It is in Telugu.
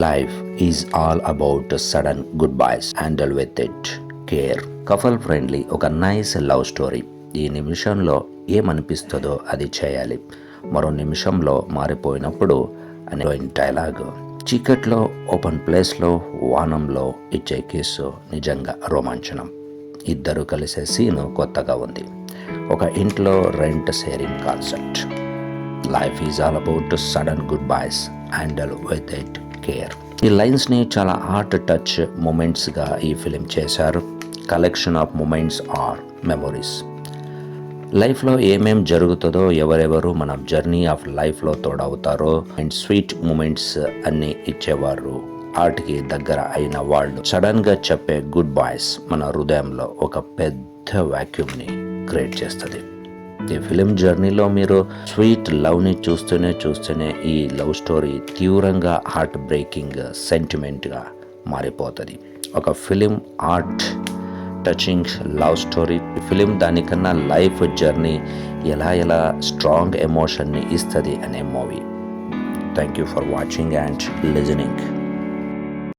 Life is all about sudden goodbyes. Handle with it care. Couple friendly ఒక నైస్ లవ్ స్టోరీ. ఈ నిమిషంలో ఏమనిపిస్తుందో అది చేయాలి, మరో నిమిషంలో మారిపోయినప్పుడు అనే డైలాగ్. చీకట్లో ఓపెన్ ప్లేస్లో వానంలో ఇచ్చే కిస్సు నిజంగా రోమాంచనం. ఇద్దరు కలిసే సీను కొత్తగా ఉంది. ఒక ఇంట్లో rent sharing concept. Life is all about sudden good boys. Handle with it care. ఈ లైన్స్ని చాలా హార్ట్ టచ్ మూమెంట్స్గా ఈ ఫిలిం చేశారు. Collection of moments or memories. లైఫ్లో ఏమేం జరుగుతుందో, ఎవరెవరు మన జర్నీ ఆఫ్ లైఫ్లో తోడవుతారో అండ్ స్వీట్ మూమెంట్స్ అన్నీ ఇచ్చేవారు. ఆర్ట్కి దగ్గర అయిన వాళ్ళు సడన్గా చెప్పే గుడ్ బాయ్స్ మన హృదయంలో ఒక పెద్ద వ్యాక్యూమ్ని క్రియేట్ చేస్తుంది. ఈ ఫిలిం జర్నీలో మీరు స్వీట్ లవ్ని చూస్తూనే ఈ లవ్ స్టోరీ తీవ్రంగా హార్ట్ బ్రేకింగ్ సెంటిమెంట్గా మారిపోతుంది. ఒక film art touching love story. Film దానికన్నా లైఫ్ జర్నీ ఎలా స్ట్రాంగ్ ఎమోషన్ని ఇస్తుంది అనే movie. Thank you for watching and listening.